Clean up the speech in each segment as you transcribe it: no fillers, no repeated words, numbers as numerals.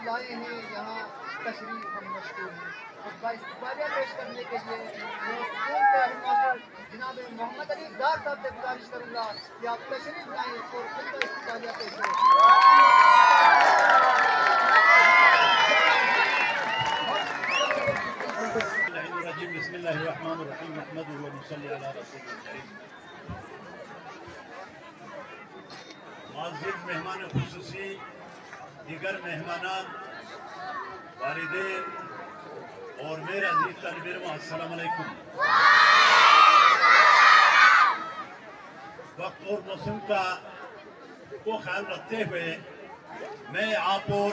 लाए हैं यहाँ तशरीफ हम मशहूर हैं। वादिया पेश करने के लिए मैं स्कूल के हेडमास्टर जनाब मोहम्मद अली दार साहब से गुजारिश करूँगा कि आप तशरीफ लाएँ और खुद का वादिया पेश माज़िद मेहमान खुसूसी, दीगर मेहमानान, वालिदैन और मेरा अज़ीज़ तालिब इल्म, अस्सलाम अलैकुम। वक्त और मौसम का को ख्याल रखते हुए मैं आप और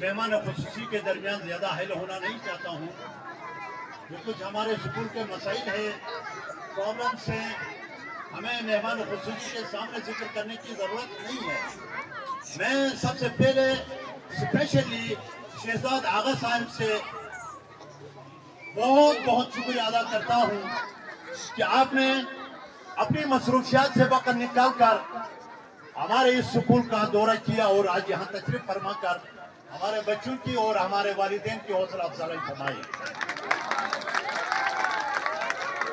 मेहमान खुसूसी के दरमियान ज़्यादा हिल होना नहीं चाहता हूँ। जो कुछ हमारे स्कूल के मसाइल है, प्रॉब्लम्स हैं, हमें मेहमान खुसूसी के सामने जिक्र करने की ज़रूरत नहीं है। मैं सबसे पहले स्पेशली शहजाद आगा साहब से बहुत बहुत शुक्रिया अदा करता हूँ कि आपने अपनी मसरूफियात से वक़्त निकाल कर हमारे इस स्कूल का दौरा किया और आज यहाँ तशरीफ फरमा कर हमारे बच्चों की और हमारे वालिदैन की हौसला अफजाई फरमाई।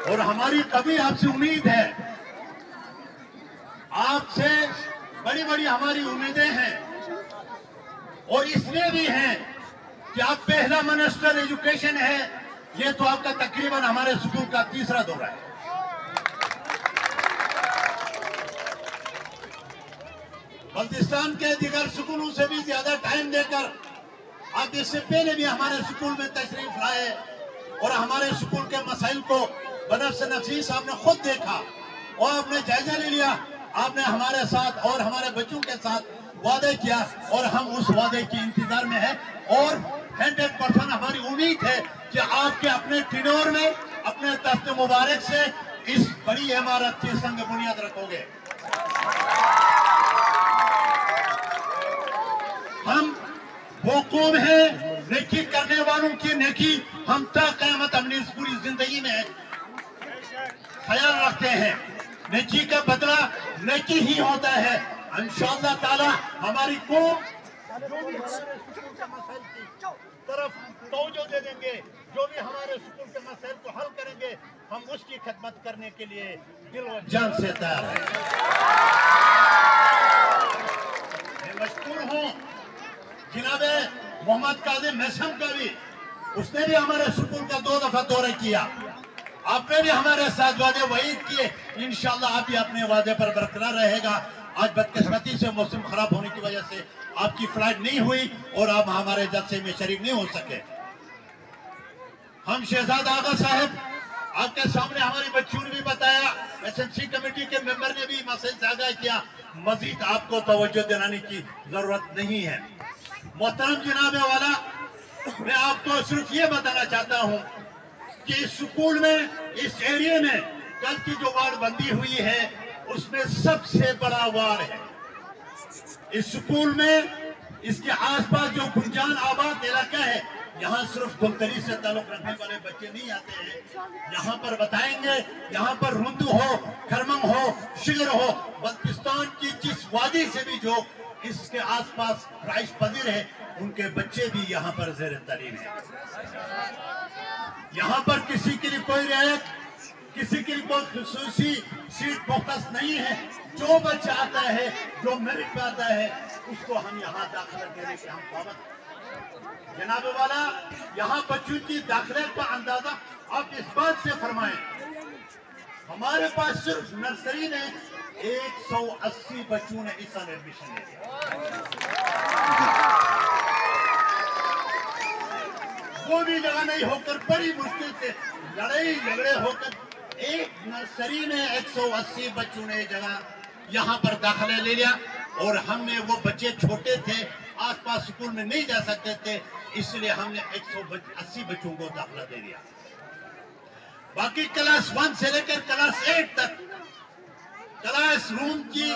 और हमारी कभी आपसे उम्मीद है, आपसे बड़ी बड़ी हमारी उम्मीदें हैं और इसलिए भी हैं कि आप पहला मिनिस्टर एजुकेशन है। ये तो आपका तकरीबन हमारे स्कूल का तीसरा दौरा है। बल्तिस्तान के दीगर स्कूलों से भी ज्यादा टाइम देकर आप इससे पहले भी हमारे स्कूल में तशरीफ लाए और हमारे स्कूल के मसाइल को बनफ्स नफीस आपने खुद देखा और आपने जायजा ले लिया। आपने हमारे साथ और हमारे बच्चों के साथ वादे किया और हम उस वादे के इंतजार में हैं और 100% हमारी उम्मीद है कि आपके अपने टिनोर में अपने दस्त मुबारक से इस बड़ी इमारत की संग बुनियाद रखोगे। हम वो कौम है नेकी करने वालों की नेकी हम तक क़यामत अपनी इस पूरी जिंदगी में ख्याल रखते हैं। नेकी का बदला नेकी ही होता है। इंशाअल्लाह ताला हमारी कौम जो भी हमारे स्कूल के मसाइल की तरफ तवज्जो दे देंगे, जो भी हमारे स्कूल के मसाइल को हल करेंगे, हम उसकी खिदमत करने के लिए दिल और जान से तैयार हैं। मैं मशकूर हूँ जनाब मोहम्मद काज़िम मैसम का भी, उसने भी हमारे स्कूल का 2 दफा दौरा किया। आपने भी हमारे साथ वादे वही किए, इंशाअल्लाह आप भी अपने वादे पर बरकरार रहेगा। आज बदकिस्मती से मौसम खराब होने की वजह से आपकी फ्लाइट नहीं हुई और आप हमारे जलसे में शरीक नहीं हो सके। हम शहजाद आगा साहब आपके सामने हमारी बच्चियों ने भी बताया, एसएमसी कमेटी के मेंबर ने भी मसले से आगाह किया, मजीद आपको तवज्जो दिलाने की जरूरत नहीं है। मोहतरम जनाब वाला, मैं आपको सिर्फ ये बताना चाहता हूँ कि इस स्कूल में, इस एरिया में कल की जो वार्ड बंदी हुई है उसमें सबसे बड़ा वार्ड है। इस स्कूल में इसके आसपास जो गुंजान आबाद इलाका है, यहाँ सिर्फ गुलतरी से ताल्लुक रखने वाले बच्चे नहीं आते हैं। यहाँ पर बताएंगे, यहाँ पर रुंदू हो, खरमंग हो, शिगर हो, बल्तिस्तान की जिस वादी से भी जो इसके आसपास राइश पजीर है, उनके बच्चे भी यहाँ पर ज़ेर तालीम है। यहाँ पर किसी के लिए कोई रियायत, किसी के लिए कोई खुसूसी सीट मुख्तस नहीं है। जो बच्चा आता है, जो मेरिट पे आता है, उसको हम यहाँ दाखिला देने के हम पाबंद। जनाब वाला, यहाँ बच्चों की दाखिले का अंदाजा आप इस बात से फरमाएं, हमारे पास सिर्फ नर्सरी में 180 बच्चों ने इस साल एडमिशन लिया। वो भी जगह नहीं होकर बड़ी मुश्किल से लड़ाई झगड़े होकर एक नर्सरी में 180 बच्चों ने जगह यहाँ पर दाखिला ले लिया। और हमने, वो बच्चे छोटे थे, आसपास स्कूल में नहीं जा सकते थे, इसलिए हमने 180 बच्चों को दाखिला दे दिया। बाकी क्लास 1 से लेकर क्लास 8 तक क्लास रूम की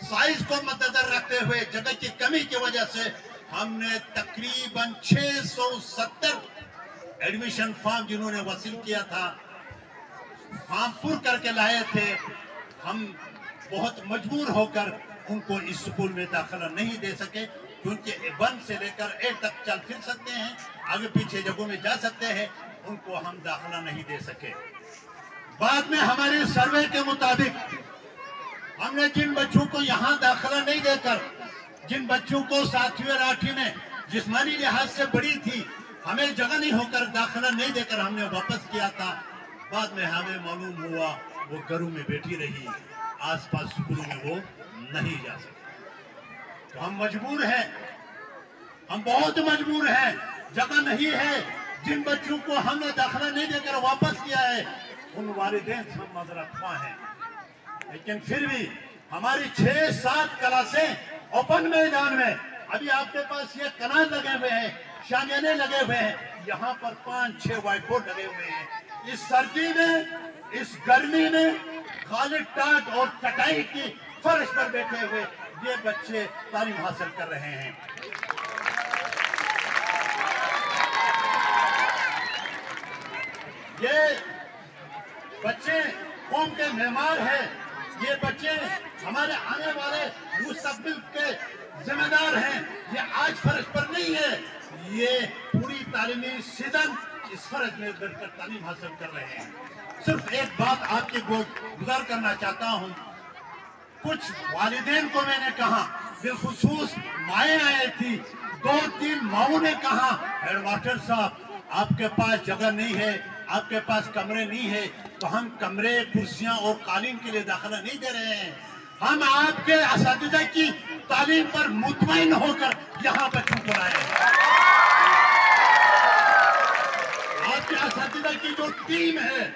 साइज को मद्देनजर रखते हुए जगह की कमी की वजह से हमने तकरीबन 670 एडमिशन फॉर्म जिन्होंने वसूल किया था, फॉर्म पूर करके लाए थे। हम बहुत मजबूर होकर उनको इस स्कूल में दाखिला नहीं दे सके। क्योंकि 1 से लेकर 8 तक चल फिर सकते हैं, आगे पीछे जगहों में जा सकते हैं, उनको हम दाखिला नहीं दे सके। बाद में हमारे सर्वे के मुताबिक हमने जिन बच्चों को यहाँ दाखिला नहीं देकर, जिन बच्चों को 7वीं और 8वीं में जिस्मानी लिहाज से बड़ी थी, हमें जगह नहीं होकर दाखिला नहीं देकर हमने वापस किया था, बाद में हमें मालूम हुआ वो घरों में बैठी रही, आसपास स्कूलों में वो नहीं जा सकती। तो हम मजबूर हैं, हम बहुत मजबूर हैं, जगह नहीं है। जिन बच्चों को हमने दाखिला नहीं देकर वापस किया है, उन वालिदैन से हम मज़रत ख्वाह हैं, लेकिन फिर भी हमारी 6-7 क्लासें ओपन मैदान में, अभी आपके पास ये कनाल लगे हुए हैं, शामियाने लगे हुए हैं, यहाँ पर 5-6 व्हाइट बोर्ड लगे हुए हैं। इस सर्दी में, इस गर्मी में खाली टाट और चटाई की फर्श पर बैठे हुए ये बच्चे तालीम हासिल कर रहे हैं। ये बच्चे कौम के मेहमान हैं, ये बच्चे हमारे आने वाले मुस्तकबिल के जिम्मेदार हैं। ये आज फर्श पर नहीं है, ये पूरी तालीमी सीजन इस फर्ज में बैठकर तालीम हासिल कर रहे हैं। सिर्फ एक बात आपके गुजार करना चाहता हूँ, कुछ वालिदैन को मैंने कहा, बिलखुसूस माएँ आई थी, 2-3 माओं ने कहा, हेडमास्टर साहब आपके पास जगह नहीं है, आपके पास कमरे नहीं है, तो हम कमरे, कुर्सियां और कालीन के लिए दाखिला नहीं दे रहे हैं। हम आपके असातिज़ा की तालीम पर मुतमईन होकर यहाँ बच्चों को लाए हैं। आपके असातिज़ा की जो टीम है